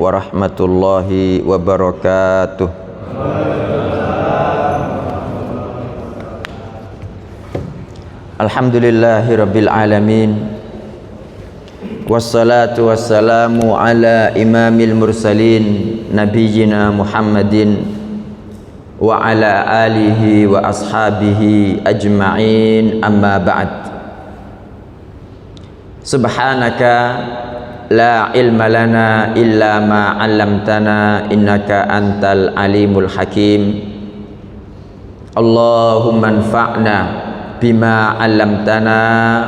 warahmatullahi wabarakatuh. Alhamdulillahirabbil alamin. Wassalatu wassalamu ala imamil mursalin nabiyyina Muhammadin wa ala alihi wa ashabihi ajma'in, amma ba'd. Subhanaka la ilma lana illa ma 'allamtana innaka antal alimul hakim. Allahumma anfa'na bima 'allamtana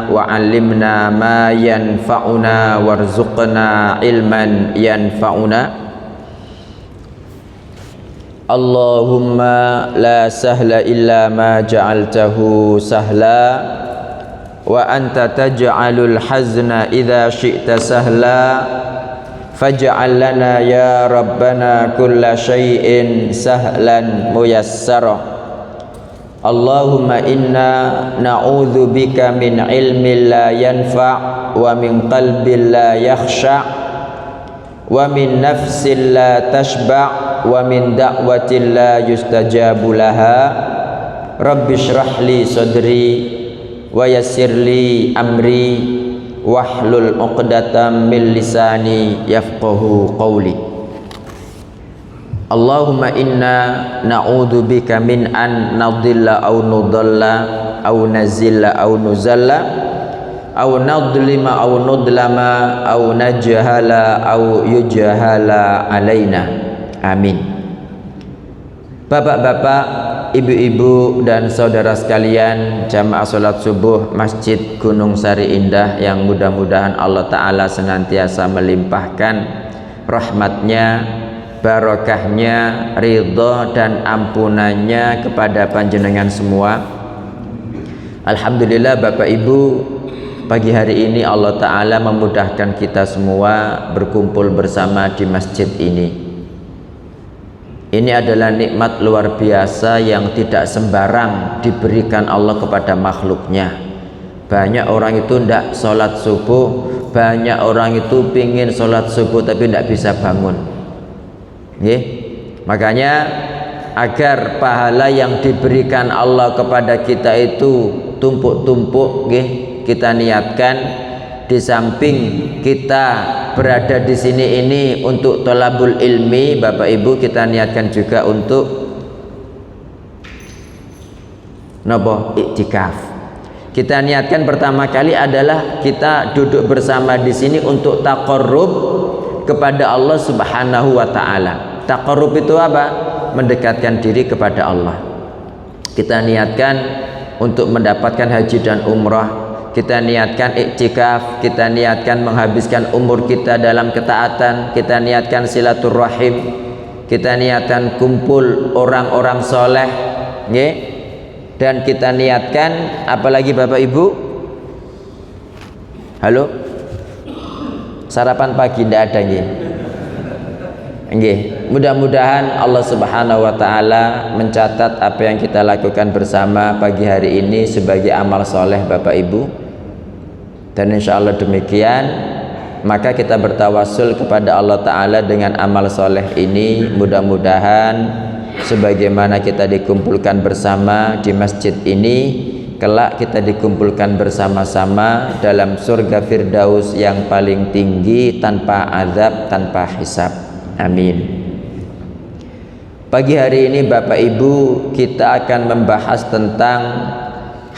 wa 'allimna ma yanfa'una warzuqna ilman yanfa'una. Allahumma la sahla illa ma ja'altahu sahla wa anta taj'alul hazna idza syi'ta sahla faj'al lana ya rabbana kulla syai'in sahlan muyassara. Allahumma inna na'udzu bika min ilmin la yanfa' wa min qalbin la yakhsha' wa min nafsin la tashba' wa min da'watin la yustajabu laha. Rabbi shrah li sadri wa yassir li amri wahlul 'uqdatam min lisani yafqahu qawli. Allahumma inna na'udzu bika min an nadilla aw nudalla aw nazilla aw nuzalla aw nadlima aw nudlama aw najhala aw yujhala alaina. Amin. Bapak-bapak, ibu-ibu dan saudara sekalian, jamaah salat subuh Masjid Gunung Sari Indah yang mudah-mudahan Allah Ta'ala senantiasa melimpahkan rahmatnya, barokahnya, ridho dan ampunannya kepada panjenengan semua. Alhamdulillah Bapak Ibu, pagi hari ini Allah Ta'ala memudahkan kita semua berkumpul bersama di masjid ini. Ini adalah nikmat luar biasa yang tidak sembarang diberikan Allah kepada makhluknya. Banyak orang itu tidak sholat subuh, banyak orang itu pingin sholat subuh tapi tidak bisa bangun. Makanya agar pahala yang diberikan Allah kepada kita itu tumpuk-tumpuk, kita niatkan di samping kita berada di sini ini untuk thalabul ilmi, Bapak Ibu, kita niatkan juga untuk iktikaf. Kita niatkan pertama kali adalah kita duduk bersama di sini untuk taqarrub kepada Allah Subhanahu wa Ta'ala. Taqarrub itu apa? Mendekatkan diri kepada Allah. Kita niatkan untuk mendapatkan haji dan umrah. Kita niatkan iktikaf, kita niatkan menghabiskan umur kita dalam ketaatan, kita niatkan silaturahim, kita niatkan kumpul orang-orang soleh, dan kita niatkan apalagi Bapak Ibu? Halo? Sarapan pagi tidak ada Mudah-mudahan Allah Subhanahu wa Ta'ala mencatat apa yang kita lakukan bersama pagi hari ini sebagai amal soleh Bapak Ibu. Dan insya Allah demikian, maka kita bertawasul kepada Allah Ta'ala dengan amal soleh ini. Mudah-mudahan sebagaimana kita dikumpulkan bersama di masjid ini, kelak kita dikumpulkan bersama-sama dalam surga Firdaus yang paling tinggi tanpa azab, tanpa hisab. Amin. Pagi hari ini Bapak Ibu, kita akan membahas tentang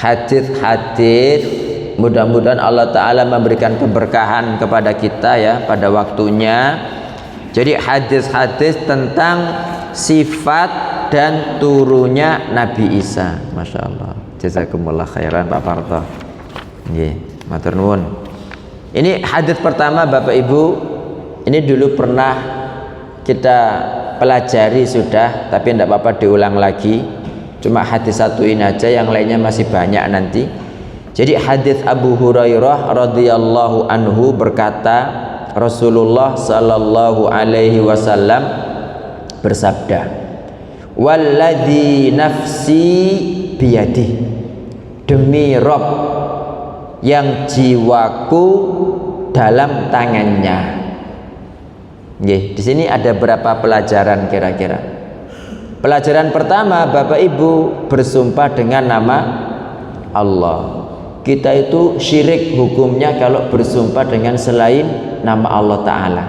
hadis-hadis. Mudah-mudahan Allah Ta'ala memberikan keberkahan kepada kita ya pada waktunya. Jadi hadis-hadis tentang sifat dan turunnya Nabi Isa. Masya Allah. Jazakumullah khairan Pak Parto. Matur nuwun. Ini hadis pertama Bapak Ibu. Ini dulu pernah kita pelajari sudah, tapi tidak apa-apa diulang lagi. Cuma hadis satu ini aja, yang lainnya masih banyak nanti. Jadi hadis Abu Hurairah radhiyallahu anhu berkata, Rasulullah sallallahu alaihi wasallam bersabda, "Walladzi nafsi biyadi." Demi Rob yang jiwaku dalam tangannya. Nggih, di sini ada berapa pelajaran kira-kira? Pelajaran pertama, Bapak Ibu, bersumpah dengan nama Allah. Kita itu syirik hukumnya kalau bersumpah dengan selain nama Allah Ta'ala.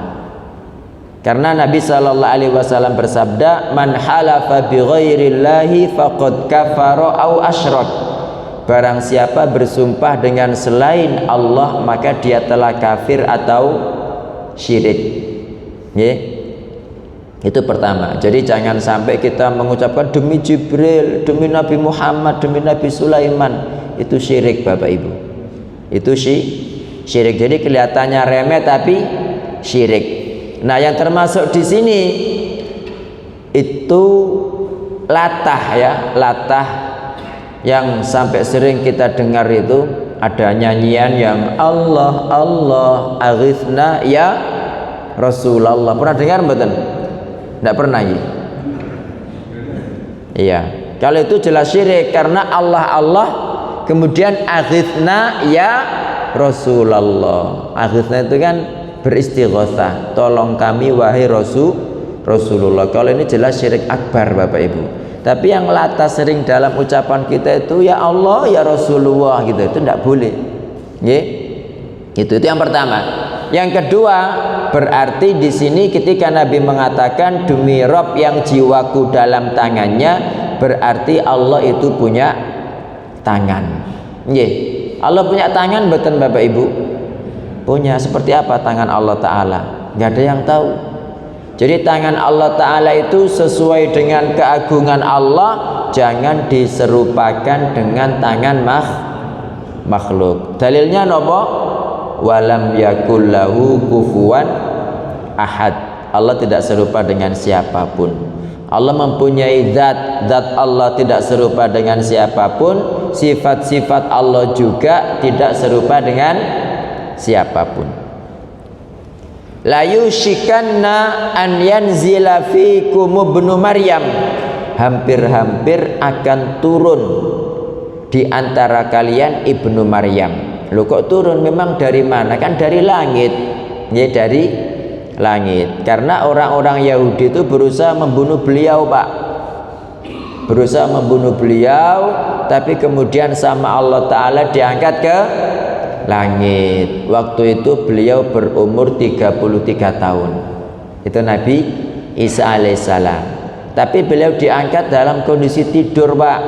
Karena Nabi SAW bersabda, man halafa bi ghairillahi faqad kafara au asyrak. Barang siapa bersumpah dengan selain Allah, maka dia telah kafir atau syirik. Itu pertama. Jadi jangan sampai kita mengucapkan demi Jibril, demi Nabi Muhammad, demi Nabi Sulaiman. Itu syirik, Bapak Ibu. Itu syirik. Jadi kelihatannya remeh tapi syirik. Nah, yang termasuk di sini itu latah ya, latah yang sampai sering kita dengar itu ada nyanyian yang Allah Allah aghithna ya Rasulullah. Pernah dengar mboten? Tidak pernah ya? Iya. Kalau itu jelas syirik karena Allah Allah kemudian aghithna ya Rasulullah. Aghithna itu kan beristighatsah, tolong kami wahai Rasulullah. Kalau ini jelas syirik akbar, Bapak Ibu. Tapi yang latah sering dalam ucapan kita itu ya Allah ya Rasulullah gitu, itu tidak boleh. Nggih. Itu yang pertama. Yang kedua, berarti di sini ketika Nabi mengatakan demi Rob yang jiwaku dalam tangannya, berarti Allah itu punya tangan. Nggih. Allah punya tangan mboten Bapak Ibu? Punya. Seperti apa tangan Allah Ta'ala? Nggak ada yang tahu. Jadi tangan Allah Ta'ala itu sesuai dengan keagungan Allah, jangan diserupakan dengan tangan makhluk. Dalilnya nopo? Walam yakul lahu kufuwan ahad. Allah tidak serupa dengan siapapun. Allah mempunyai zat Allah tidak serupa dengan siapapun. Sifat-sifat Allah juga tidak serupa dengan siapapun. La yushikanna an yanzila fikum ibnu Maryam. Hampir-hampir akan turun di antara kalian Ibnu Maryam. Loh kok turun? Memang dari mana? Kan dari langit. Ya dari langit. Karena orang-orang Yahudi itu berusaha membunuh beliau, Pak. Berusaha membunuh beliau, tapi kemudian sama Allah Ta'ala diangkat ke langit. Waktu itu beliau berumur 33 tahun. Itu Nabi Isa alaihissalam. Tapi beliau diangkat dalam kondisi tidur, Pak.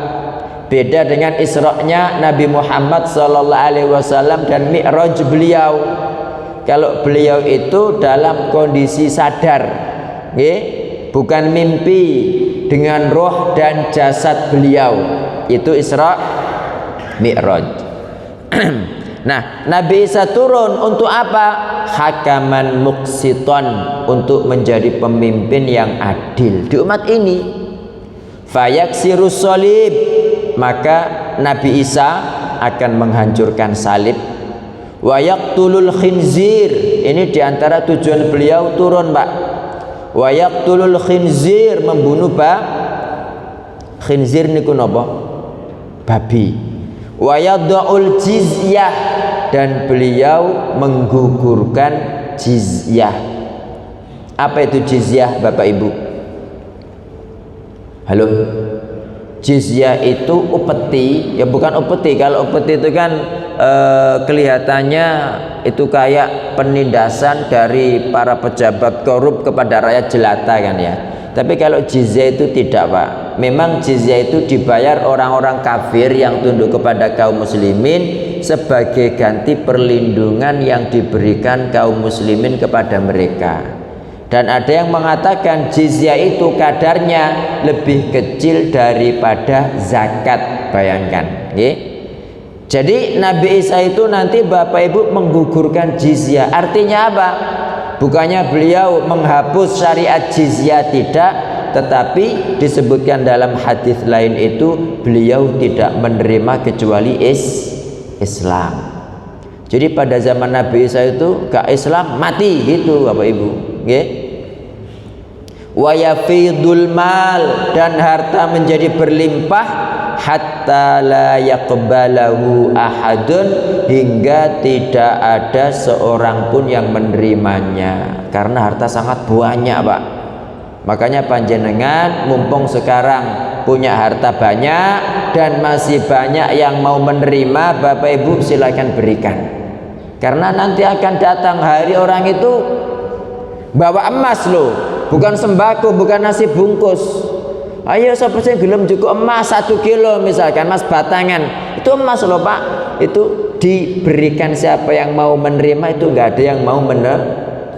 Beda dengan Isra-nya Nabi Muhammad SAW dan Mi'raj beliau. Kalau beliau itu dalam kondisi sadar, bukan mimpi, dengan roh dan jasad beliau. Itu Isra Mi'raj. Nah, Nabi Isa turun untuk apa? Hakaman muqsiton, untuk menjadi pemimpin yang adil di umat ini. Fayaksirus salib, maka Nabi Isa akan menghancurkan salib. Wa yaqtulul khinzir, ini diantara tujuan beliau turun, Pak. Wa yaqtulul khinzir, membunuh khinzir niku napa? Babi. Wa yad'ul jizyah, dan beliau menggugurkan jizyah. Apa itu jizyah, Bapak Ibu? Halo? Jizyah itu upeti, ya bukan upeti. Kalau upeti itu kan kelihatannya itu kayak penindasan dari para pejabat korup kepada rakyat jelata kan ya. Tapi kalau jizyah itu tidak, Pak. Memang jizyah itu dibayar orang-orang kafir yang tunduk kepada kaum muslimin sebagai ganti perlindungan yang diberikan kaum muslimin kepada mereka. Dan ada yang mengatakan jizyah itu kadarnya lebih kecil daripada zakat. Bayangkan, nggih. Jadi Nabi Isa itu nanti Bapak Ibu menggugurkan jizyah. Artinya apa? Bukannya beliau menghapus syariat jizyah, tidak, tetapi disebutkan dalam hadis lain itu beliau tidak menerima kecuali Islam. Jadi pada zaman Nabi Isa itu gak Islam mati gitu, Bapak Ibu. Nggih. Wa yafidul mal, dan harta menjadi berlimpah hatta la yaqbalahu ahadun, hingga tidak ada seorang pun yang menerimanya, karena harta sangat banyak, Pak. Makanya panjenengan mumpung sekarang punya harta banyak dan masih banyak yang mau menerima, Bapak Ibu silakan berikan, karena nanti akan datang hari orang itu bawa emas loh, bukan sembako, bukan nasi bungkus. Ayo siapa sih gelem cukup emas 1 kilo misalkan, emas batangan, itu emas loh Pak, itu diberikan siapa yang mau menerima, itu nggak ada yang mau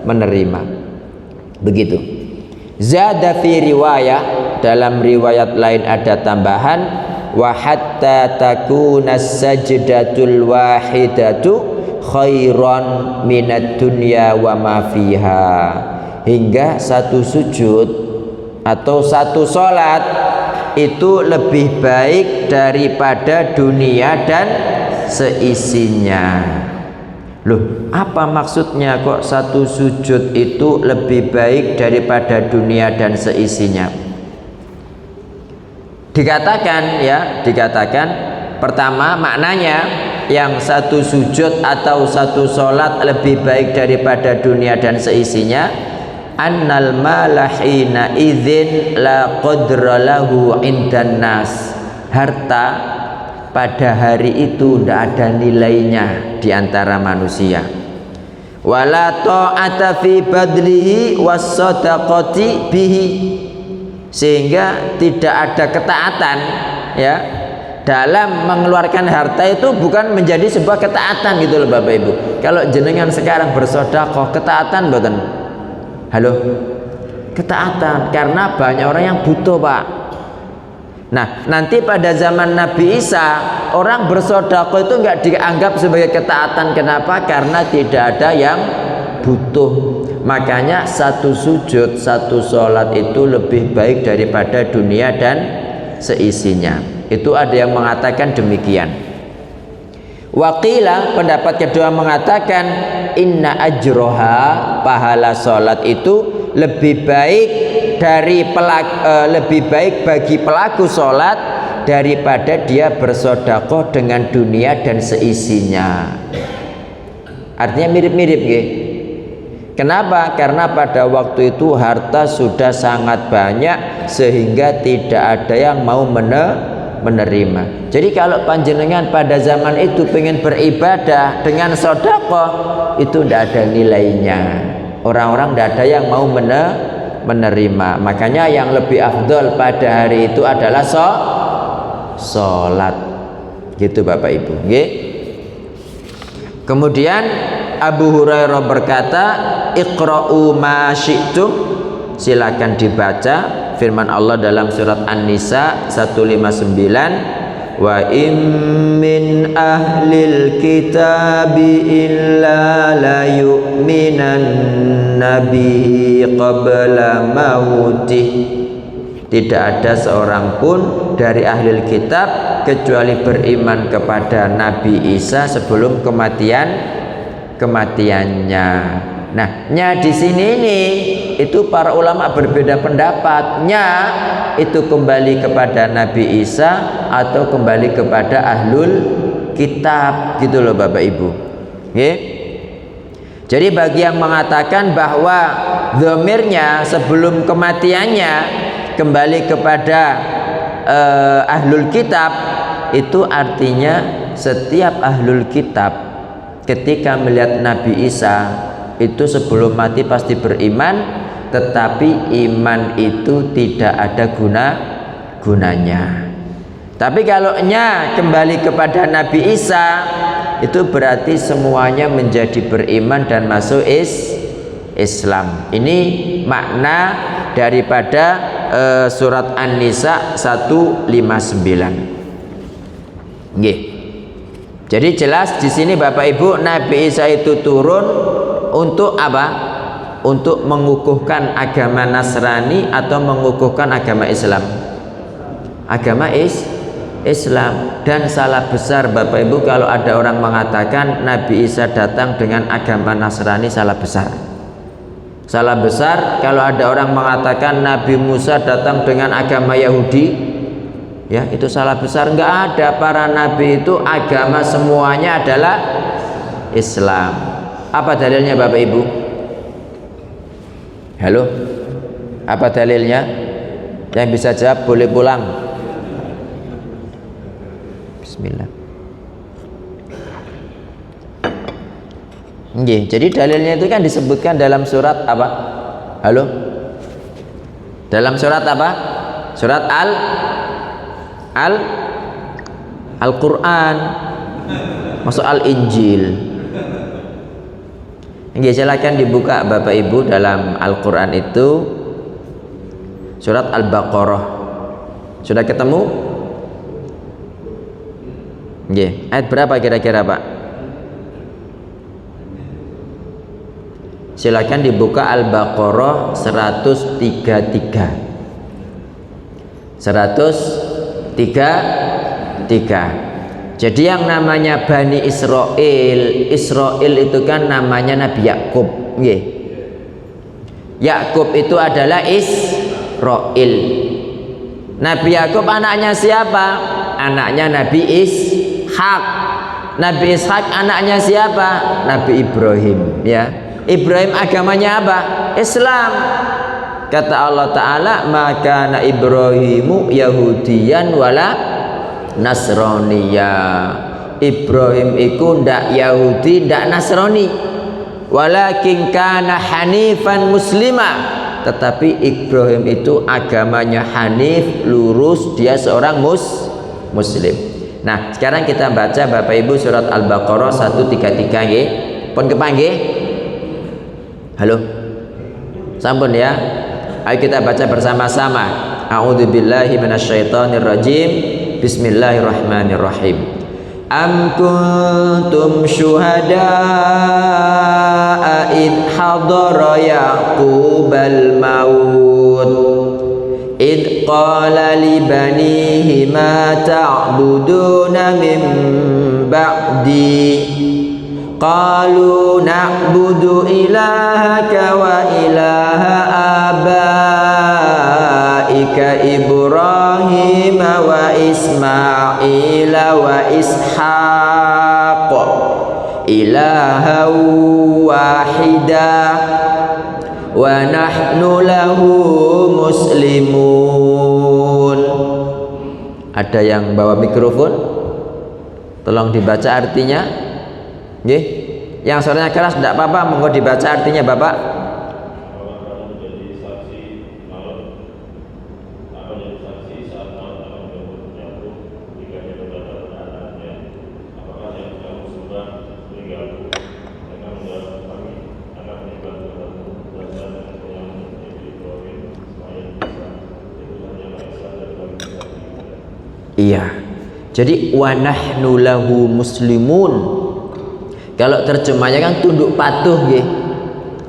menerima. Begitu. Zada fi riwayah, dalam riwayat lain ada tambahan, wa hatta takuna sajdatul wahidatu khairan minad dunya wa ma fiha, hingga satu sujud atau satu sholat itu lebih baik daripada dunia dan seisinya. Loh, apa maksudnya kok satu sujud itu lebih baik daripada dunia dan seisinya? Dikatakan pertama, maknanya yang satu sujud atau satu sholat lebih baik daripada dunia dan seisinya, annal mala hina idzin la qadra lahu indan nas, harta pada hari itu tidak ada nilainya di antara manusia. Wala ta'ata fi badlihi was sadaqati bihi, sehingga tidak ada ketaatan ya dalam mengeluarkan harta, itu bukan menjadi sebuah ketaatan gitu loh Bapak Ibu. Kalau jenengan sekarang bersedekah, ketaatan mboten? Halo, ketaatan, karena banyak orang yang butuh Pak. Nah, nanti pada zaman Nabi Isa, orang bersedekah itu nggak dianggap sebagai ketaatan. Kenapa? Karena tidak ada yang butuh. Makanya satu sujud, satu sholat itu lebih baik daripada dunia dan seisinya. Itu ada yang mengatakan demikian. Waqila, pendapat kedua mengatakan inna ajroha, pahala sholat itu lebih baik lebih baik bagi pelaku sholat daripada dia bersedekah dengan dunia dan seisinya. Artinya mirip-mirip ya. Kenapa? Karena pada waktu itu harta sudah sangat banyak sehingga tidak ada yang mau menerima. Jadi kalau panjenengan pada zaman itu pengen beribadah dengan sedekah, itu tidak ada nilainya. Orang-orang tidak ada yang mau menerima. Makanya yang lebih afdol pada hari itu adalah sholat. Gitu Bapak Ibu. Nggih. Kemudian Abu Hurairah berkata, Iqra'u ma syi'tum, silakan dibaca firman Allah dalam surat An-Nisa 159, wa in min ahlil kitabi illa la yu'minanna bihi qabla mautih, tidak ada seorang pun dari ahli kitab kecuali beriman kepada Nabi Isa sebelum kematiannya. Nah, di sini nih itu para ulama berbeda pendapatnya, itu kembali kepada Nabi Isa atau kembali kepada ahlul kitab, gitu loh Bapak Ibu. Oke? Jadi bagi yang mengatakan bahwa dhamirnya sebelum kematiannya kembali kepada ahlul kitab, itu artinya setiap ahlul kitab ketika melihat Nabi Isa itu sebelum mati pasti beriman, tetapi iman itu tidak ada gunanya. Tapi kalau kembali kepada Nabi Isa, itu berarti semuanya menjadi beriman dan masuk Islam. Ini makna daripada surat An-Nisa 159. Nggih. Jadi jelas di sini Bapak Ibu, Nabi Isa itu turun untuk apa? Untuk mengukuhkan agama Nasrani atau mengukuhkan agama Islam? Agama Islam. Dan salah besar Bapak Ibu kalau ada orang mengatakan Nabi Isa datang dengan agama Nasrani, salah besar. Salah besar kalau ada orang mengatakan Nabi Musa datang dengan agama Yahudi. Ya, itu salah besar. Enggak ada, para nabi itu agama semuanya adalah Islam. Apa dalilnya Bapak Ibu? Halo? Apa dalilnya? Yang bisa jawab boleh pulang. Bismillah. Nggih, jadi dalilnya itu kan disebutkan dalam surat apa? Halo? Dalam surat apa? Surat Al-Quran, masuk Al-Injil. Nggih, silakan dibuka Bapak Ibu dalam Al-Quran itu surat Al-Baqarah. Sudah ketemu? Nggih, ayat berapa kira-kira Pak? Silakan dibuka Al-Baqarah 133. 133. Jadi yang namanya Bani Israel itu kan namanya Nabi Yakub. Nggih. Yakub itu adalah Israel. Nabi Yakub anaknya siapa? Anaknya Nabi Ishak. Nabi Ishak anaknya siapa? Nabi Ibrahim, ya. Ibrahim agamanya apa? Islam. Kata Allah Ta'ala, maka na Ibrahimu Yahudiyan wala Nasraniya. Ibrahim iku ndak Yahudi ndak Nasrani, walakin kana hanifan muslima. Tetapi Ibrahim itu agamanya hanif, lurus, dia seorang muslim. Nah, sekarang kita baca Bapak Ibu surat Al-Baqarah 133 nggih. Pun kepanggih? Halo. Sampun ya. Ayo kita baca bersama-sama. A'udzubillahi minasyaitonirrajim. Bismillahirrahmanirrahim. Am kuntum syuhada'a id hadara Yaqubal maut id qala li banihi ma ta'buduna min ba'di qalu na'budu ilahaka wa ilaha abaika Ibrahim wa Ismail wa Ishaq ilaha wahida wa nahnu lahu muslimun. Ada yang bawa mikrofon? Tolong dibaca artinya. Nggih, yang suaranya keras tidak apa-apa, monggo dibaca artinya Bapak. Iya. Jadi wa nahnu lahu muslimun. Kalau terjemahnya kan tunduk patuh nggih.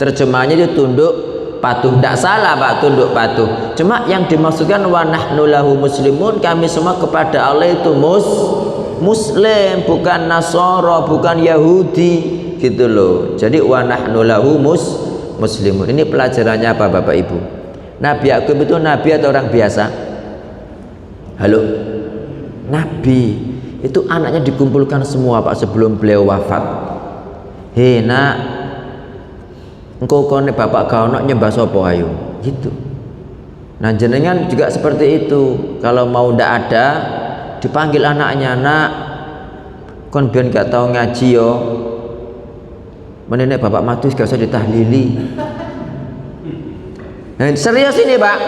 Terjemahnya itu tunduk patuh. Tidak salah Pak, tunduk patuh. Cuma yang dimaksudkan wa nahnu lahu muslimun, kami semua kepada Allah itu muslim, bukan Nasara, bukan Yahudi, gitu loh. Jadi wa nahnu lahu muslimun. Ini pelajarannya apa Bapak Ibu? Nabi Yakub itu nabi atau orang biasa? Halo? Nabi. Itu anaknya dikumpulkan semua Pak sebelum beliau wafat. Hei nak, engkau kone bapak kau nak nyembah sopo ayu, gitu. Nah jenengan juga seperti itu. Kalau mau ndak ada, dipanggil anaknya, nak, kon biar gak tahu ngaji yo. Menenek bapak matus gak usah ditahlili. Nah serius ini Pak.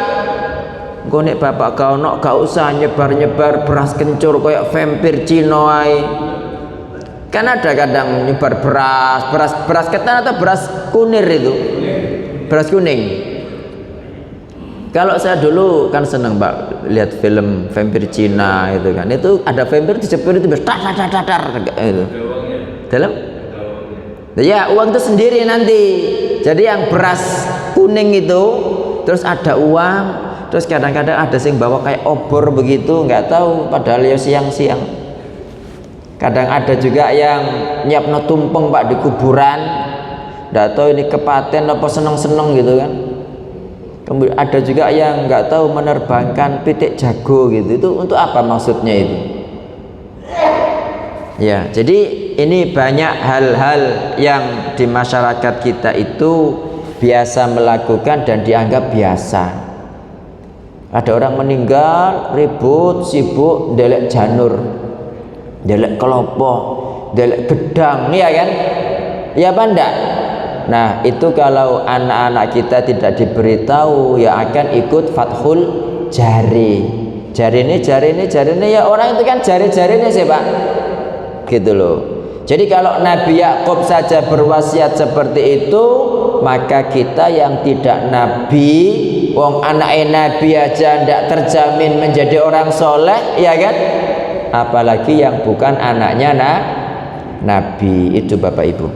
Engkau nek bapak kau nak gak usah nyebar beras kencur kayak vampir Cina ae. Kan ada kadang nyebar beras ketan atau beras kunir itu, beras kuning. Kalau saya dulu kan seneng Pak lihat film vampir Cina itu kan, itu ada vampir dijepit itu tar itu. Dalam? Ya uang itu sendiri nanti. Jadi yang beras kuning itu, terus ada uang, terus kadang-kadang ada yang bawa kayak obor begitu, nggak tahu padahal ya siang-siang. Kadang ada juga yang nyiapno tumpeng Pak di kuburan, nggak tahu ini kepaten apa seneng-seneng gitu kan. Kemudian ada juga yang nggak tahu menerbangkan pitik jago gitu. Itu untuk apa maksudnya itu? Ya, jadi ini banyak hal-hal yang di masyarakat kita itu biasa melakukan dan dianggap biasa. Ada orang meninggal ribut, sibuk delek janur, delek kelopo, delek gedang, ya kan? Ya apa enggak? Nah, itu kalau anak-anak kita tidak diberitahu, ya akan ikut fathul jari. Jari ini ya, orang itu kan jari-jarinya sih Pak, gitu loh. Jadi kalau Nabi Yakub saja berwasiat seperti itu, maka kita yang tidak Nabi, wong anaknya Nabi aja tidak terjamin menjadi orang soleh, ya kan? Apalagi yang bukan anaknya Nabi. Itu Bapak Ibu.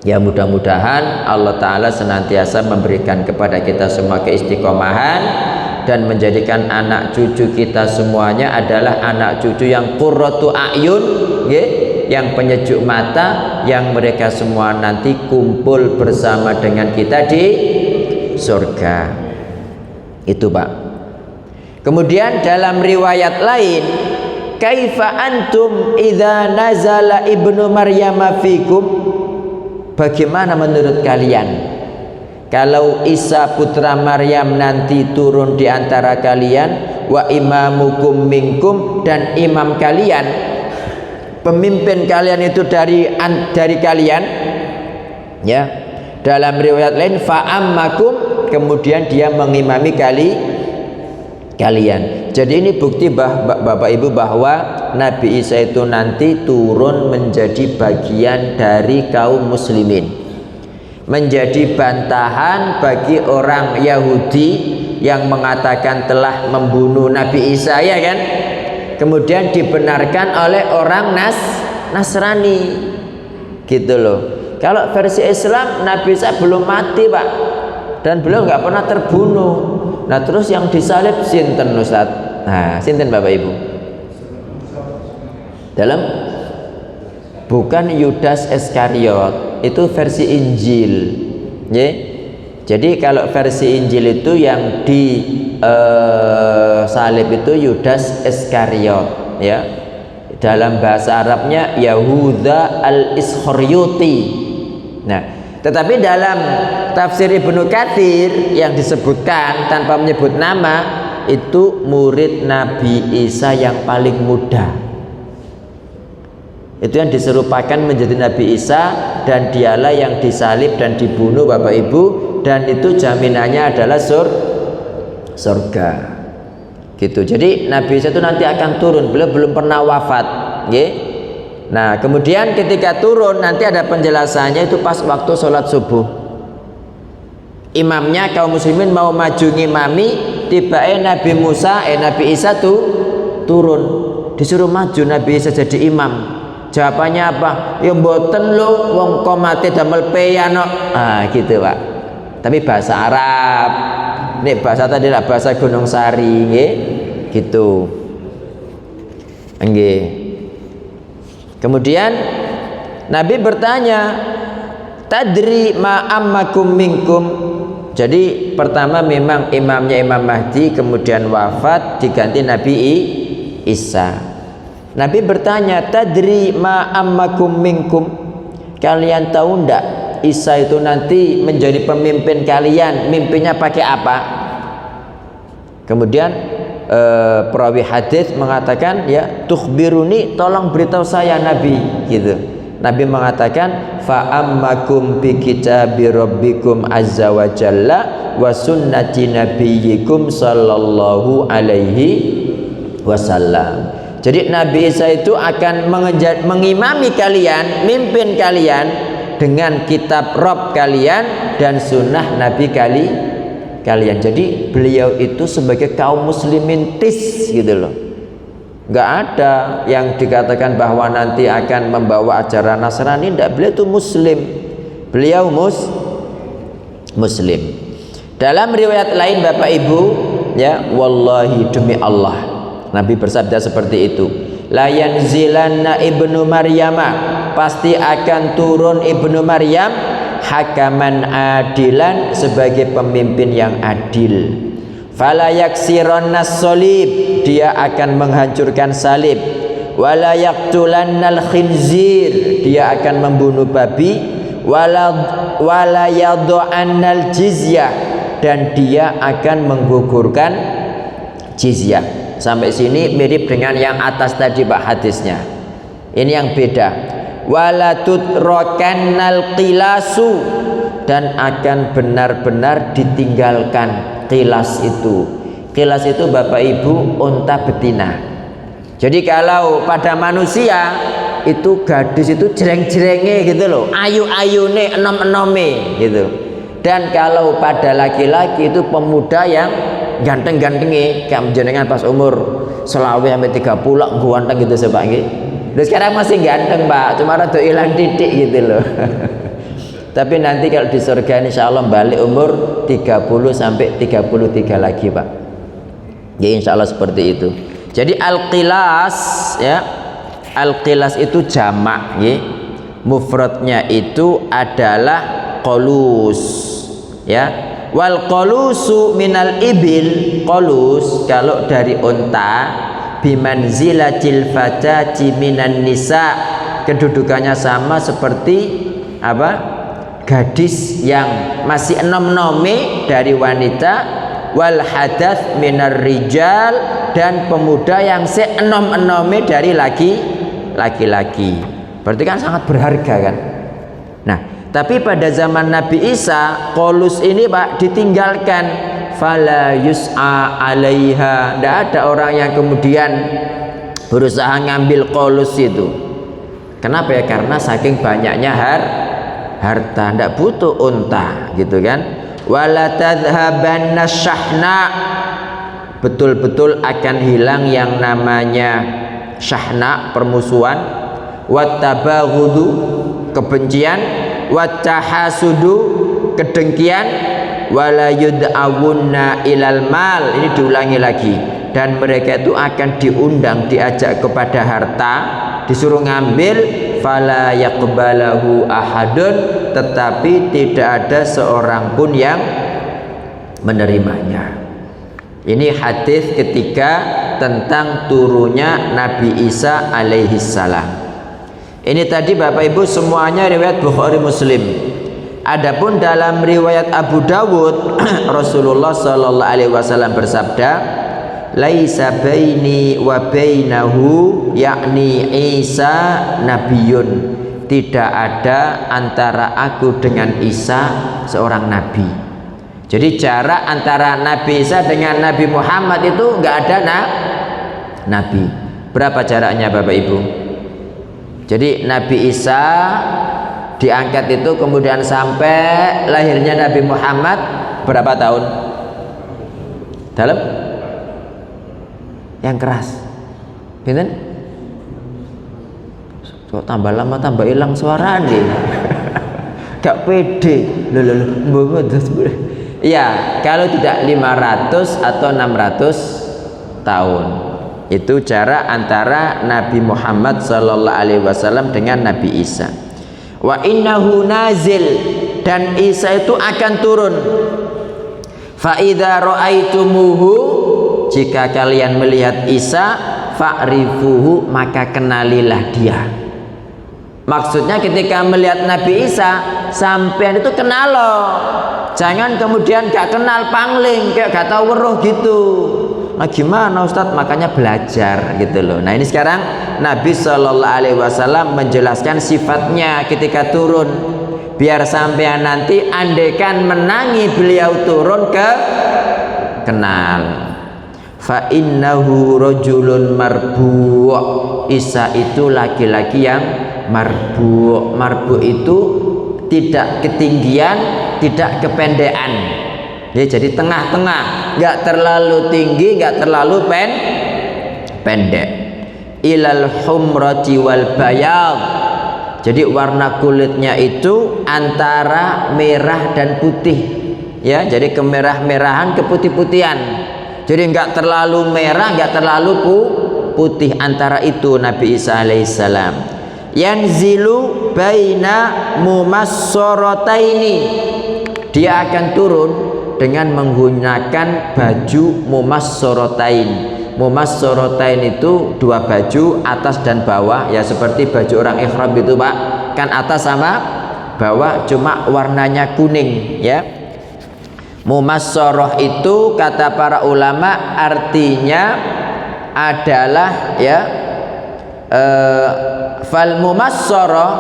Ya, mudah-mudahan Allah Ta'ala senantiasa memberikan kepada kita semua keistiqomahan dan menjadikan anak cucu kita semuanya adalah anak cucu yang qurratu a'yun, yang penyejuk mata, yang mereka semua nanti kumpul bersama dengan kita di surga. Itu Pak. Kemudian dalam riwayat lain, kaifa antum idza nazala ibnu maryam fikum, bagaimana menurut kalian kalau Isa putra Maryam nanti turun di antara kalian, wa imamukum minkum, dan imam kalian, pemimpin kalian itu dari kalian, ya. Dalam riwayat lain fa'ammakum, kemudian dia mengimami kalian. Jadi ini bukti Bapak Ibu bahwa Nabi Isa itu nanti turun menjadi bagian dari kaum muslimin, menjadi bantahan bagi orang Yahudi yang mengatakan telah membunuh Nabi Isa, ya kan? Kemudian dibenarkan oleh orang Nasrani, gitu loh. Kalau versi Islam, Nabi Isa belum mati Pak, dan beliau nggak pernah terbunuh. Nah terus yang disalib sinten Ustaz? Nah sinten Bapak Ibu? Dalam bukan Yudas Iskariot, itu versi Injil, ya. Jadi kalau versi Injil itu yang di salib itu Yudas Iskariot, ya. Dalam bahasa Arabnya Yahuda al-Iskharyoti. Nah, tetapi dalam tafsir Ibnu Katsir yang disebutkan tanpa menyebut nama, itu murid Nabi Isa yang paling muda. Itu yang diserupakan menjadi Nabi Isa, dan dialah yang disalib dan dibunuh Bapak Ibu, dan itu jaminannya adalah surga. Gitu. Jadi Nabi Isa itu nanti akan turun, beliau belum pernah wafat, nggih. Nah, kemudian ketika turun nanti ada penjelasannya itu pas waktu sholat subuh. Imamnya kaum muslimin mau maju ngimami, tiba-tiba Nabi Isa tuh turun, disuruh maju Nabi Isa jadi imam. Jawabannya apa? Ya mboten lho, wong komate damel peyano. Ah, gitu Pak. Tapi bahasa Arab. Nek bahasa tadi lah bahasa Gunung Sari, nggih. Gitu. Nggih. Kemudian Nabi bertanya, tadri ma ammakum minkum. Jadi pertama memang imamnya Imam Mahdi, kemudian wafat diganti Nabi Isa. Nabi bertanya, tadri ma ammakum minkum, kalian tahu ndak Isa itu nanti menjadi pemimpin kalian, mimpinnya pakai apa? Kemudian perawi hadis mengatakan, ya tukhbiruni, tolong beritahu saya Nabi, gitu. Nabi mengatakan, fa ammakum bi kitabi rabbikum azza wa jalla wa sunnati nabiyyikum sallallahu alaihi wasallam. Jadi Nabi Isa itu akan mengimami kalian, mimpin kalian dengan kitab Rabb kalian dan sunnah Nabi kalian. Jadi beliau itu sebagai kaum muslimin tis, gitu loh. Nggak ada yang dikatakan bahwa nanti akan membawa ajaran Nasrani. Tidak, beliau itu muslim. Beliau muslim. Dalam riwayat lain Bapak Ibu, ya, wallahi demi Allah, Nabi bersabda seperti itu, la yanzilanna ibnu Maryama, pasti akan turun ibnu Maryam, hakaman adilan, sebagai pemimpin yang adil. Fala yaksirannas salib, dia akan menghancurkan salib. Wala yaqtulannal khinzir, dia akan membunuh babi. Wala yadha'annal jizyah, dan dia akan menggugurkan jizyah. Sampai sini mirip dengan yang atas tadi Pak hadisnya. Ini yang beda. Wala tutrokannal qilasu, dan akan benar-benar ditinggalkan qilas itu. Qilas itu Bapak Ibu unta betina. Jadi kalau pada manusia itu gadis itu jereng-jerenge gitu loh, ayu-ayune, enom-enome gitu. Dan kalau pada laki-laki itu pemuda yang ganteng-gantengnya, kayak jenengan pas umur selawe sampai 30 ganteng gitu sebab nggih. Terus sekarang masih ganteng Pak, cuma rada hilang titik gitu loh. Tapi nanti kalau di surga insyaallah balik umur 30 sampai 33 lagi Pak. Ya insyaallah seperti itu. Jadi al-qilas ya, al-qilas itu jamak ya. Mufradnya itu adalah qolus ya. Wal qolusu minal ibil, qolus kalau dari unta, bimanzilatil fatati minan nisa, kedudukannya sama seperti apa? Gadis yang masih enom-enome dari wanita. Wal hadath minar rijal, dan pemuda yang seenom-enome dari laki-laki. Berarti kan sangat berharga kan? Nah, tapi pada zaman Nabi Isa, qolus ini Pak ditinggalkan. Fala yus'a alaiha, tidak ada orang yang kemudian berusaha ngambil qolus itu. Kenapa ya? Karena saking banyaknya harta, tidak butuh unta gitu kan. Wala tadhhabanna syahna, betul-betul akan hilang yang namanya syahna, permusuhan. Wattabaghudu, kebencian. Wattahasudu, kedengkian. Wala yud'awunna ilal mal, ini diulangi lagi, dan mereka itu akan diundang, diajak kepada harta, disuruh ngambil. Fala yaqbalahu ahadun, tetapi tidak ada seorang pun yang menerimanya. Ini hadis ketiga tentang turunnya Nabi Isa alaihi salam. Ini tadi Bapak Ibu semuanya riwayat Bukhari Muslim. Adapun dalam riwayat Abu Dawud, Rasulullah sallallahu alaihi wasallam bersabda, laisa baini wa bainahu, yakni Isa nabiyun, tidak ada antara aku dengan Isa seorang nabi. Jadi jarak antara Nabi Isa dengan Nabi Muhammad itu enggak ada nabi. Berapa jaraknya Bapak Ibu? Jadi Nabi Isa diangkat itu kemudian sampai lahirnya Nabi Muhammad berapa tahun? Dalam yang keras, bener? Kok tambah lama tambah hilang suara nih, gak pede. Iya, kalau tidak 500 atau 600 tahun, itu jarak antara Nabi Muhammad sallallahu alaihi wasallam dengan Nabi Isa. Wa innahu nazil, dan Isa itu akan turun. Fa idza ra'aitumuhu, jika kalian melihat Isa, fa'rifuhu, maka kenalilah dia. Maksudnya ketika melihat Nabi Isa, sampean itu kenal loh. Jangan kemudian gak kenal pangling, kayak gak tahu weruh gitu. Nah gimana Ustadz? Makanya belajar gitu loh. Nah ini sekarang Nabi Shallallahu Alaihi Wasallam menjelaskan sifatnya ketika turun, biar sampean nanti andaikan menangi beliau turun ke kenal. Fa innahu rajulun marbu', Isa itu laki-laki yang marbu'. Marbu' itu tidak ketinggian, tidak kependekan. Ya, jadi tengah-tengah, nggak terlalu tinggi, nggak terlalu pendek. Ilal humrati wal bayad, jadi warna kulitnya itu antara merah dan putih, ya, jadi kemerah-merahan, keputih-putihan. Jadi nggak terlalu merah, nggak terlalu putih, antara itu Nabi Isa alaihissalam. yanzilu baina mumassarataini, dia akan turun dengan menggunakan baju mumassaratain. Mumassaratain itu dua baju, atas dan bawah, ya seperti baju orang ihram itu Pak, kan atas sama bawah cuma warnanya kuning ya. Mumassarah itu kata para ulama artinya adalah ya fal mumassarah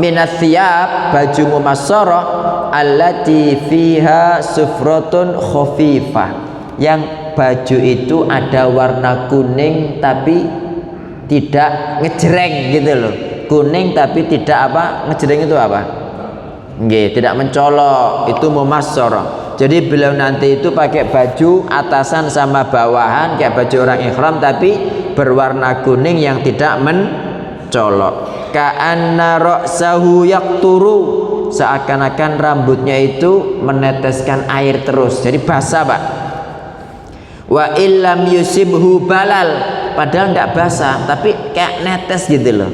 minats thiyab, baju mumassarah allati fiha sufratun khafifah, yang baju itu ada warna kuning tapi tidak ngejreng gitu loh. Kuning tapi tidak apa? Ngejreng itu apa? Nggih, tidak mencolok, itu mumassarah. Jadi beliau nanti itu pakai baju atasan sama bawahan kayak baju orang ihram tapi berwarna kuning yang tidak mencolok. Ka'anna ra'sahu yaqturu, seakan-akan rambutnya itu meneteskan air terus, jadi basah Pak. Wa illam yusibhu balal, padahal tidak basah tapi kayak netes gitu loh.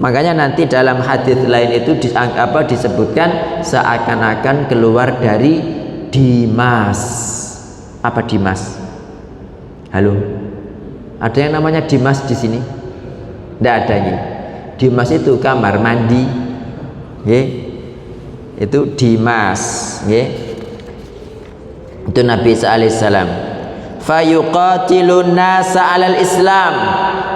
Makanya nanti dalam hadis lain itu disebutkan seakan-akan keluar dari Dimas. Apa Dimas? Halo, ada yang namanya Dimas di sini? Tidak ada ini. Dimas itu kamar mandi, itu Dimas, itu Nabi Isa alaihissalam. Fayuqatilun nasa alal Islam,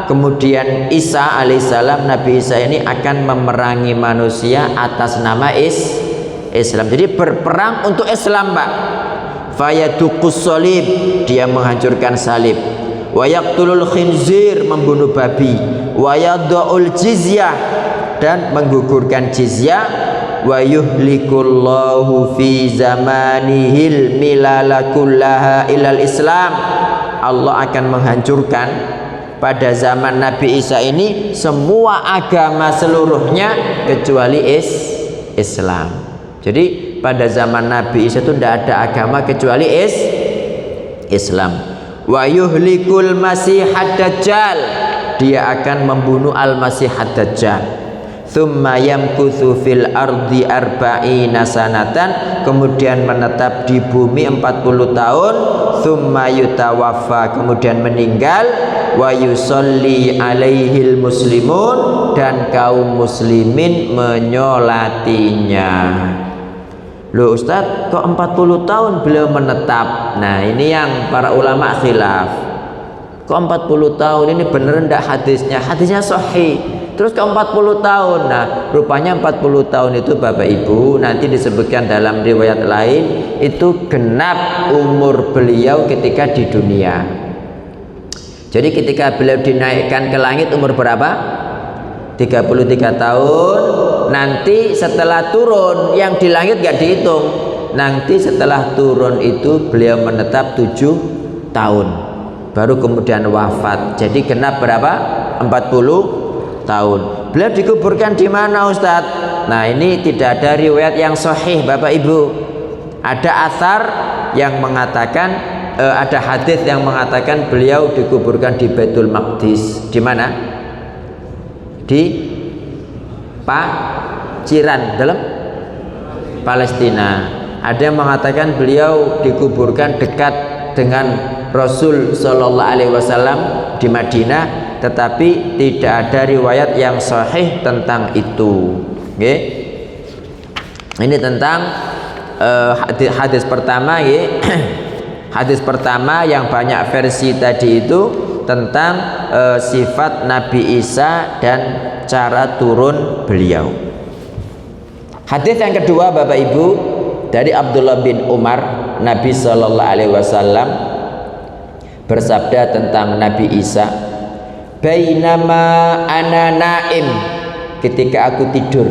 kemudian Isa alaihissalam, Nabi Isa ini akan memerangi manusia atas nama Islam. Jadi berperang untuk Islam Pak. Fayaduqus salib, dia menghancurkan salib. Wa yaqtulul khinzir, membunuh babi. Wa yada'ul jizyah, dan menggugurkan jizyah. Wa yuhlikullahu fi zamanihil milala kullaha ilal Islam, Allah akan menghancurkan pada zaman Nabi Isa ini semua agama seluruhnya kecuali Islam. Jadi pada zaman Nabi Isa itu tidak ada agama kecuali Islam. Wa yuhlikul masihad dajjal, dia akan membunuh al-masihad dajjal. Thumma yamkuthu fil ardi arba'ina sanatan, kemudian menetap di bumi 40 tahun. Thumma yutawaffa, kemudian meninggal. Wa yusolli alaihil muslimun, dan kaum muslimin menyolatinya. Loh Ustadz, kok 40 tahun beliau menetap? Nah ini yang para ulama khilaf. Kok 40 tahun ini bener enggak hadisnya? Hadisnya sahih. Terus ke 40 tahun. Nah rupanya 40 tahun itu Bapak Ibu nanti disebutkan dalam riwayat lain itu genap umur beliau ketika di dunia. Jadi ketika beliau dinaikkan ke langit umur berapa? 33 tahun. Nanti setelah turun, yang di langit gak dihitung, nanti setelah turun itu beliau menetap 7 tahun baru kemudian wafat. Jadi genap berapa? 40 tahun. Beliau dikuburkan di mana Ustadz? Nah ini tidak ada riwayat yang sahih Bapak Ibu. Ada athar yang mengatakan, ada hadis yang mengatakan beliau dikuburkan di Baitul Maqdis. Di mana? Di Paciran dalam Palestina. Ada yang mengatakan beliau dikuburkan dekat dengan Rasul Shallallahu Alaihi Wasallam di Madinah, tetapi tidak ada riwayat yang sahih tentang itu. Okay? Ini tentang hadis pertama, hadis pertama yang banyak versi tadi itu tentang sifat Nabi Isa dan cara turun beliau. Hadis yang kedua Bapak Ibu dari Abdullah bin Umar, Nabi Shallallahu Alaihi Wasallam bersabda tentang Nabi Isa, bainama ana naim, ketika aku tidur.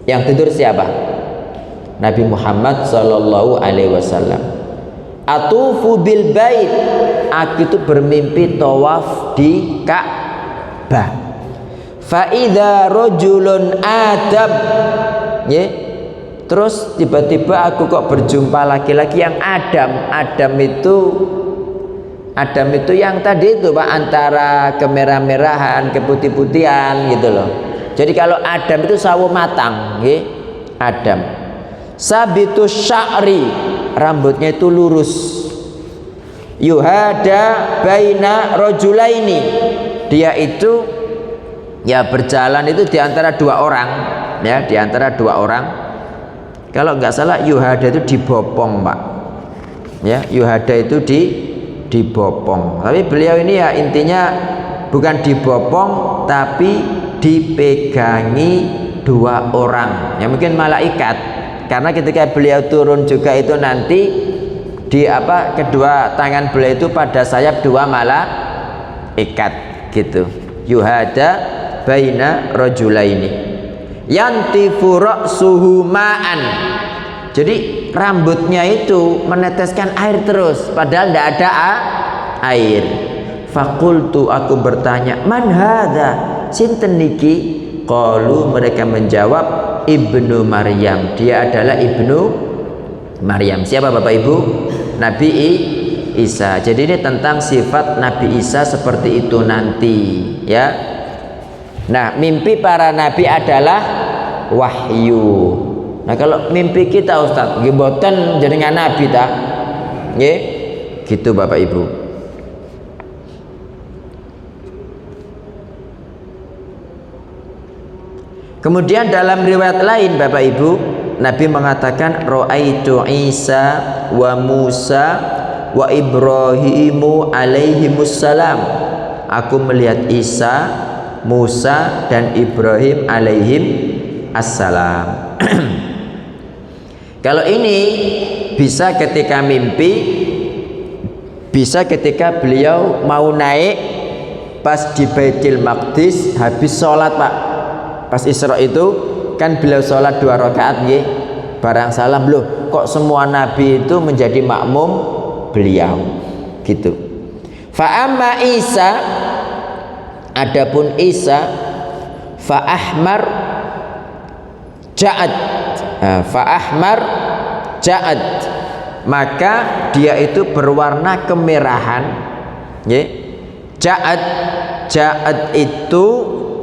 Yang tidur siapa? Nabi Muhammad Sallallahu Alaihi Wasallam. Atufu bil bait, aku itu bermimpi tawaf di Ka'bah. Fa idza rajulun adab, terus tiba-tiba aku kok berjumpa laki-laki yang Adam. Adam itu Adam itu yang tadi itu Pak, antara kemerah-merahan, keputih-putihan gitu loh. Jadi kalau Adam itu sawo matang, nggih. Adam. Sabitus sya'ri, rambutnya itu lurus. Yuhada baina rajulaini, dia itu ya berjalan itu di antara dua orang, ya, di antara dua orang. Kalau nggak salah yuhada itu dibopong Pak, ya, yuhada itu dibopong. Tapi beliau ini ya intinya bukan dibopong tapi dipegangi dua orang, ya mungkin malaikat, karena ketika beliau turun juga itu nanti di apa, kedua tangan beliau itu pada sayap dua malaikat gitu. Yuhada baina rajulaini yantifu ra'suhu ma'an, jadi rambutnya itu meneteskan air terus padahal tidak ada air. Fakultu, aku bertanya, man hadza, sinten niki? Qalu, mereka menjawab, ibnu Maryam, dia adalah ibnu Maryam. Siapa Bapak Ibu? Nabi Isa. Jadi ini tentang sifat Nabi Isa seperti itu nanti, ya. Nah, mimpi para nabi adalah wahyu. Nah, kalau mimpi kita Ustaz, nggih mboten jenengan nabi ta? Nggih. Gitu Bapak Ibu. Kemudian dalam riwayat lain Bapak Ibu, Nabi mengatakan ra'aitu Isa wa Musa wa Ibrahimu alaihimussalam. Aku melihat Isa, Musa dan Ibrahim alaihim assalam. Kalau ini bisa ketika mimpi, bisa ketika beliau mau naik pas di Baitul Maqdis habis sholat Pak. Pas Isra itu kan beliau sholat 2 rakaat nggih. Barang salam, loh kok semua nabi itu menjadi makmum beliau gitu. Fa amma Isa, adapun Isa, fa ahmar ja'ad, fa ahmar ja'ad, maka dia itu berwarna kemerahan, nggih. Ja'ad itu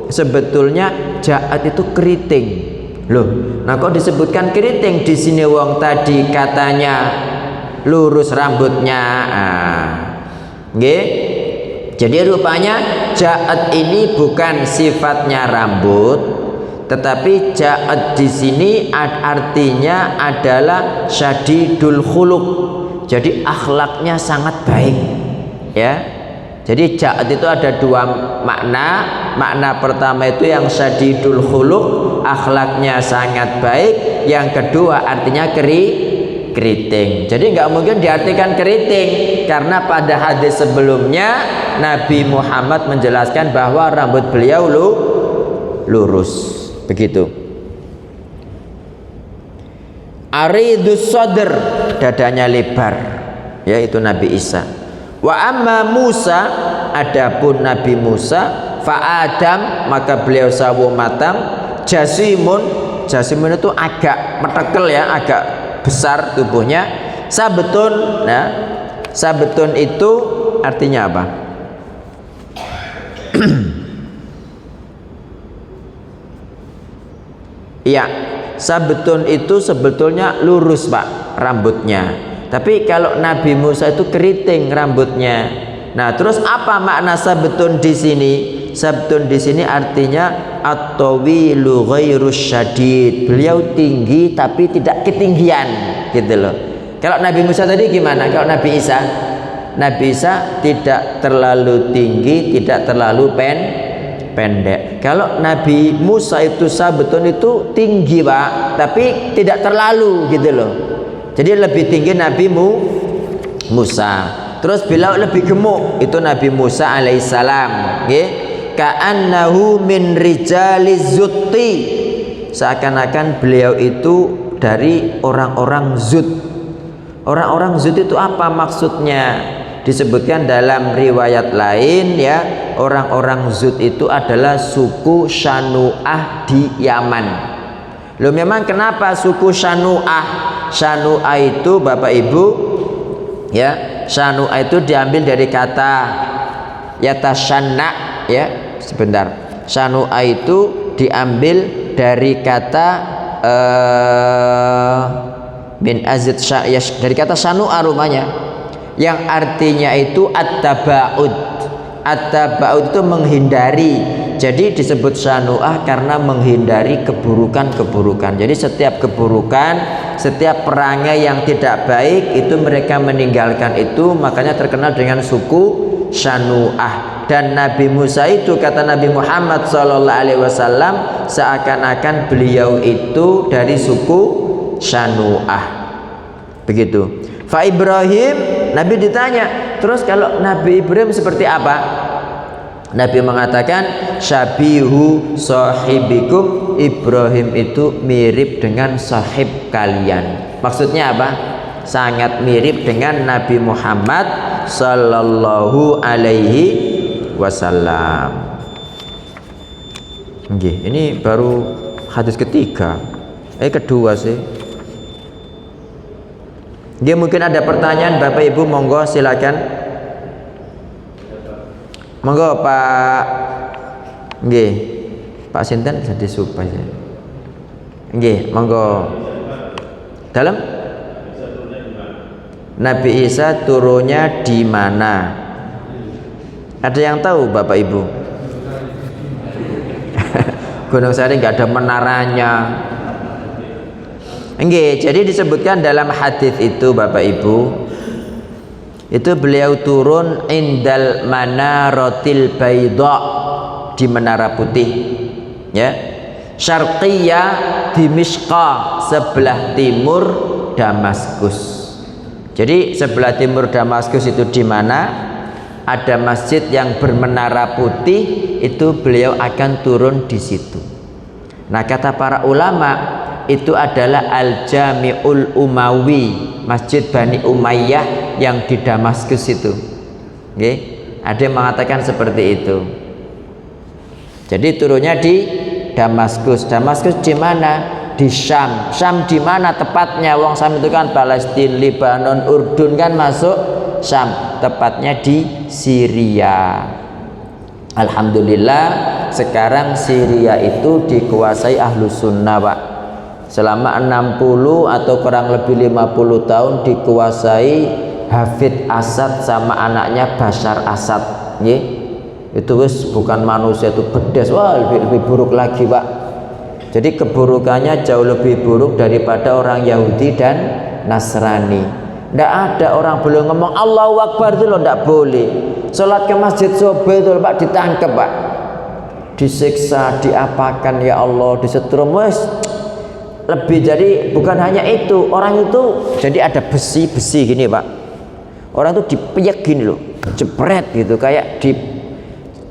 sebetulnya ja'ad itu keriting. Loh, nah kok disebutkan keriting di sini, wong tadi katanya lurus rambutnya. Nggih. Jadi rupanya ja'ad ini bukan sifatnya rambut, tetapi ja'ad di sini artinya adalah syadidul khuluq. Jadi akhlaknya sangat baik, ya. Jadi ja'ad itu ada 2 makna. Makna pertama itu yang syadidul khuluq, akhlaknya sangat baik. Yang kedua artinya keriting. Jadi nggak mungkin diartikan keriting, karena pada hadis sebelumnya Nabi Muhammad menjelaskan bahwa rambut beliau lurus. Begitu. Aridus sadr, dadanya lebar, yaitu Nabi Isa. Wa amma Musa, adapun Nabi Musa, fa Adam, maka beliau sawo matang, jasimun itu agak metekel ya, agak besar tubuhnya. Sabetun, nah sabetun itu artinya apa? Iya, sabetun itu sebetulnya lurus Pak rambutnya. Tapi kalau Nabi Musa itu keriting rambutnya. Nah, terus apa makna sabetun di sini? Sabetun di sini artinya at-tawilu ghairu syadid. Beliau tinggi tapi tidak ketinggian, gitu loh. Kalau Nabi Musa tadi gimana? Kalau Nabi Isa? Nabi Isa tidak terlalu tinggi, tidak terlalu pendek. Kalau Nabi Musa itu sabetun itu tinggi Pak, tapi tidak terlalu, gitu loh. Jadi lebih tinggi Nabi Musa. Terus beliau lebih gemuk, itu Nabi Musa alaihissalam, nggih. Ka'annahu min rijaliz zutti, seakan-akan beliau itu dari orang-orang Zut. Orang-orang Zut itu apa maksudnya? Disebutkan dalam riwayat lain ya, orang-orang Zut itu adalah suku Syanu'ah di Yaman. Loh, memang kenapa suku Syanu'ah? Syanu'ah itu Bapak Ibu ya, Syanu'a itu diambil dari kata yatasyanna, ya. Sebentar. Syanu'a itu diambil dari kata min azid dari kata syanu'a rumahnya, yang artinya itu at-taba'ud. At-taba'ud itu menghindari. Jadi disebut syanu'ah karena menghindari keburukan-keburukan. Jadi setiap keburukan, setiap perangai yang tidak baik itu mereka meninggalkan itu, makanya terkenal dengan suku Syanu'ah. Dan Nabi Musa itu, kata Nabi Muhammad SAW, seakan-akan beliau itu dari suku Syanu'ah. Begitu. Fa Ibrahim, Nabi ditanya, terus kalau Nabi Ibrahim seperti apa? Nabi mengatakan syabihu sahibikum, Ibrahim itu mirip dengan sahib kalian. Maksudnya apa? Sangat mirip dengan Nabi Muhammad sallallahu alaihi wasallam. Ini baru hadis ketiga. Kedua sih. Mungkin ada pertanyaan Bapak Ibu, monggo silakan. Monggo Pak. Pak Sinten jadi supaya. Monggo. Dalam Nabi Isa turunnya di mana? Ada yang tahu Bapak Ibu? Gunung Sari nggak ada menaranya. Jadi disebutkan dalam hadis itu Bapak Ibu, itu beliau turun indal manaratil baydha, di menara putih, ya. Syarqiyah Dimishqa, sebelah timur Damaskus. Jadi sebelah timur Damaskus itu di mana ada masjid yang bermenara putih, itu beliau akan turun di situ. Nah, kata para ulama, itu adalah Al-Jami'ul Umawi, Masjid Bani Umayyah yang di Damaskus itu. Ada yang mengatakan seperti itu. Jadi turunnya di Damaskus. Damaskus di mana? Di Syam. Syam di mana tepatnya? Wong Syam itu kan Palestina, Lebanon, Urdun kan masuk Syam. Tepatnya di Syria. Alhamdulillah sekarang Syria itu dikuasai Ahlus Sunnah, Pak. Selama 60 atau kurang lebih 50 tahun dikuasai Hafid Asad sama anaknya Bashar Asad. Itu wis bukan manusia, itu bedes. Wah, lebih buruk lagi, Pak. Jadi keburukannya jauh lebih buruk daripada orang Yahudi dan Nasrani. Tidak ada orang boleh ngomong Allahu Akbar itu loh, tidak boleh. Sholat ke masjid subuh itu loh, Pak, ditangkap, Pak. Disiksa, diapakan, ya Allah, disetrum, wes. Lebih, jadi bukan hanya itu, orang itu jadi ada besi-besi gini, Pak. Orang itu dipiyek gini loh, jepret gitu, kayak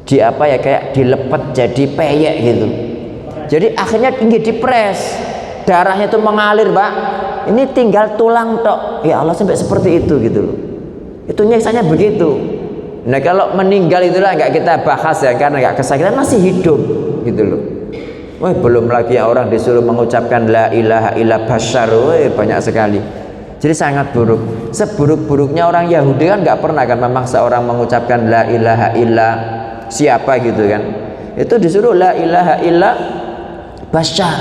di apa ya, kayak dilepet jadi peyek gitu. Jadi akhirnya tinggi dipres, darahnya itu mengalir, Pak. Ini tinggal tulang tok. Ya Allah, sampai seperti itu gitu loh. Itu nyiksanya begitu. Nah, kalau meninggal itulah nggak kita bahas ya, karena nggak kesakitan, masih hidup gitu loh. Wah, belum lagi orang disuruh mengucapkan la ilaha illa bashar, banyak sekali. Jadi sangat buruk. Seburuk-buruknya orang Yahudi kan nggak pernah kan memaksa orang mengucapkan la ilaha illa siapa gitu kan. Itu disuruh la ilaha illa bashar.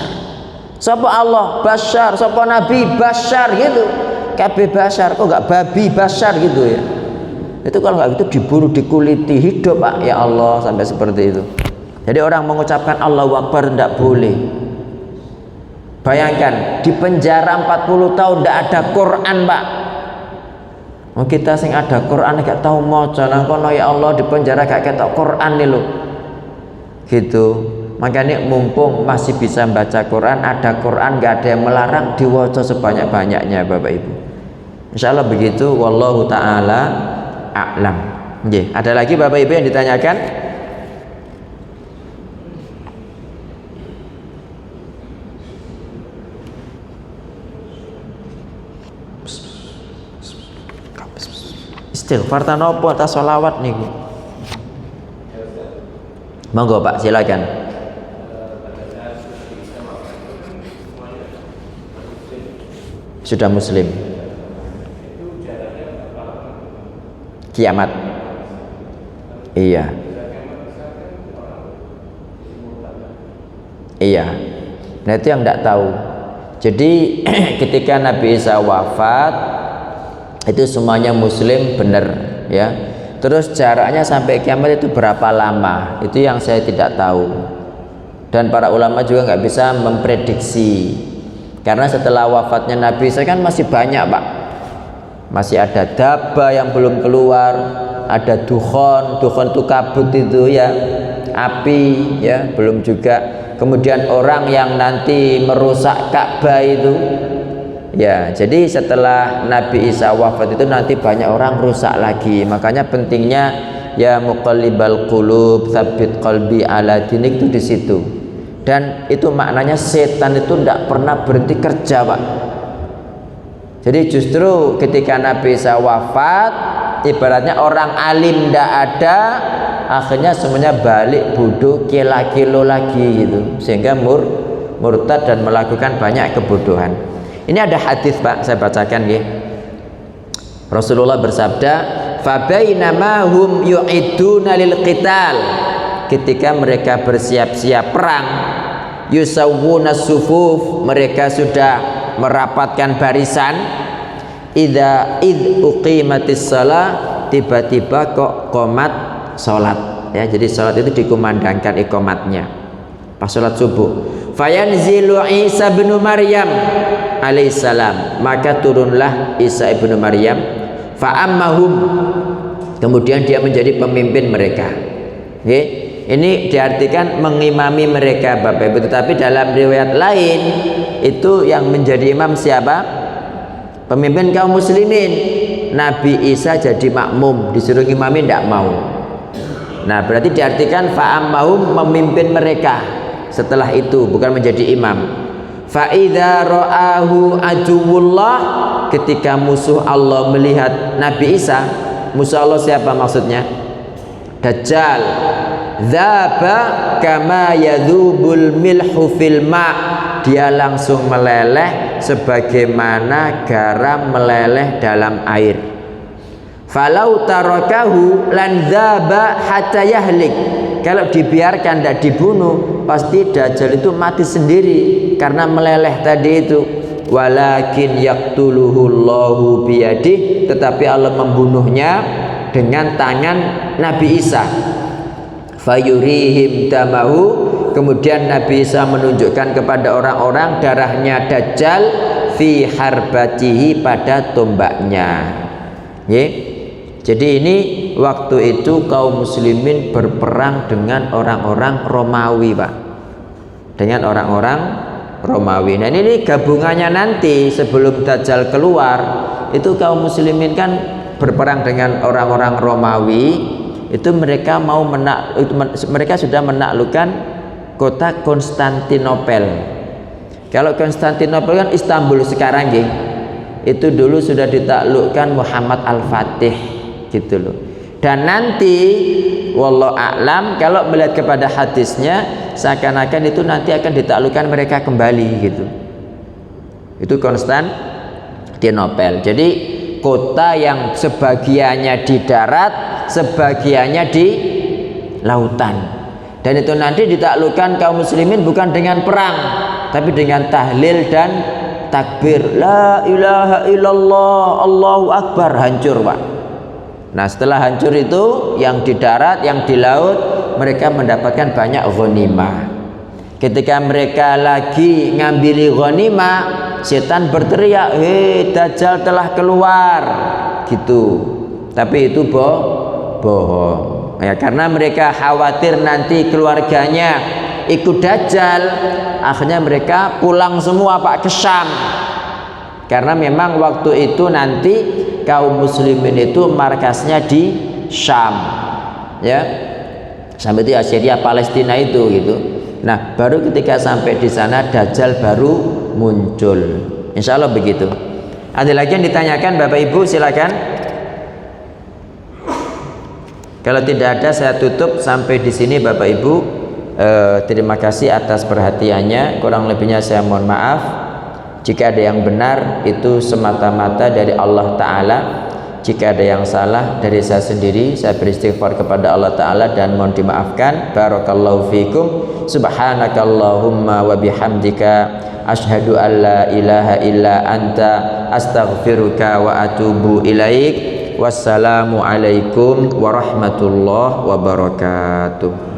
Sapa Allah bashar, sapa Nabi bashar gitu. Kabeh bashar, kok nggak babi bashar gitu ya. Itu kalau nggak gitu diburu, dikuliti, hidup, Pak. Ya Allah, sampai seperti itu. Jadi orang mengucapkan Allahu Akbar tidak boleh. Bayangkan di penjara 40 tahun tidak ada Quran, Pak. Kita sing ada Quran gak tahu maca, nang kono ya Allah di penjara gak ketok Quran nih lo. Gitu. Makanya mumpung masih bisa baca Quran, ada Quran, gak ada yang melarang, diwaca sebanyak-banyaknya, Bapak Ibu. Insyaallah begitu. Wallahu taala a'lam. Ada lagi Bapak Ibu yang ditanyakan? Istighfar tanopo ta sholawat niku. Monggo Pak, silakan. Sudah muslim. kiamat. Iya. Iya. Nah itu yang tidak tahu. Jadi ketika Nabi Isa wafat itu semuanya muslim benar ya. Terus jaraknya sampai kiamat itu berapa lama? Itu yang saya tidak tahu. Dan para ulama juga nggak bisa memprediksi. Karena setelah wafatnya Nabi Isa kan masih banyak, Pak. Masih ada daba yang belum keluar, ada dukhon itu kabut itu ya, api ya, belum juga. Kemudian orang yang nanti merusak Ka'bah itu ya. Jadi setelah Nabi Isa wafat itu nanti banyak orang rusak lagi. Makanya pentingnya ya muqallibal qulub tsabbit qalbi ala dinik itu di situ. Dan itu maknanya setan itu tidak pernah berhenti kerja, Pak. Jadi justru ketika Nabi Isa wafat, ibaratnya orang alim tidak ada, akhirnya semuanya balik bodoh kilo lagi gitu, sehingga murtad dan melakukan banyak kebodohan. Ini ada hadis, Pak, saya bacakan nggih. Rasulullah bersabda, "Fabainama hum yu'iduna lil qital." Ketika mereka bersiap-siap perang, yusawwuna sufuf, mereka sudah merapatkan barisan, id uqimatis shalah, tiba-tiba kok qomat salat ya. Jadi salat itu dikumandangkan iqamatnya pas salat subuh. Fayanzilu Isa bin Maryam alaihissalam, maka turunlah Isa ibnu Maryam, fa'ammahum, kemudian dia menjadi pemimpin mereka. Oke. Ini diartikan mengimami mereka, Bapak Ibu. Tetapi dalam riwayat lain itu yang menjadi imam siapa? Pemimpin kaum muslimin. Nabi Isa jadi makmum, disuruh ngimami tidak mau. Nah berarti diartikan fa'ammahum, memimpin mereka setelah itu, bukan menjadi imam. Fa'idha ra'ahu aduwullah, ketika musuh Allah melihat Nabi Isa. Musuh Allah siapa maksudnya? Dajjal. Dzaba kama yadzubul milhu fil ma', dia langsung meleleh sebagaimana garam meleleh dalam air. Falau tarakahu lan dzaba hatta yahlik, kalau dibiarkan tidak dibunuh pasti Dajjal itu mati sendiri karena meleleh tadi itu. Walakin yaqtuluhullahu biyadih, tetapi Allah membunuhnya dengan tangan Nabi Isa. Fayurihim damahu, kemudian Nabi Isa menunjukkan kepada orang-orang darahnya Dajjal fi harbatihi, pada tombaknya. Jadi ini waktu itu kaum muslimin berperang dengan orang-orang Romawi, Pak. Dengan orang-orang Romawi. Nah ini gabungannya nanti sebelum Dajjal keluar, itu kaum muslimin kan berperang dengan orang-orang Romawi. Itu mereka mereka sudah menaklukkan kota Konstantinopel. Kalau Konstantinopel kan Istanbul sekarang nggih. Itu dulu sudah ditaklukkan Muhammad Al-Fatih gitu loh. Dan nanti wallahu a'lam, kalau melihat kepada hadisnya seakan-akan itu nanti akan ditaklukkan mereka kembali gitu. Itu Konstantinopel. Jadi kota yang sebagiannya di darat, sebagiannya di lautan. Dan itu nanti ditaklukkan kaum muslimin bukan dengan perang, tapi dengan tahlil dan takbir. La ilaha illallah, Allahu akbar, hancur, Pak. Nah setelah hancur itu, yang di darat, yang di laut, mereka mendapatkan banyak ghanimah. Ketika mereka lagi ngambil ghanimah, setan berteriak, "Hei, Dajjal telah keluar," gitu. Tapi itu bohong ya, karena mereka khawatir nanti keluarganya ikut Dajjal. Akhirnya mereka pulang semua, Pak, ke Syam. Karena memang waktu itu nanti kaum muslimin itu markasnya di Syam ya, sampai itu Syria Palestina itu gitu. Nah baru ketika sampai di sana Dajjal baru muncul, insya Allah begitu. Ada lagi yang ditanyakan, Bapak Ibu, silakan. Kalau tidak ada saya tutup sampai di sini, Bapak Ibu. Terima kasih atas perhatiannya. Kurang lebihnya saya mohon maaf. Jika ada yang benar itu semata-mata dari Allah Ta'ala. Jika ada yang salah dari saya sendiri, saya beristighfar kepada Allah Ta'ala dan mohon dimaafkan. Barakallahu fikum. Subhanakallahumma wa bihamdika asyhadu an la ilaha illa anta astaghfiruka wa atubu ilaik. Wassalamu alaikum warahmatullahi wabarakatuh.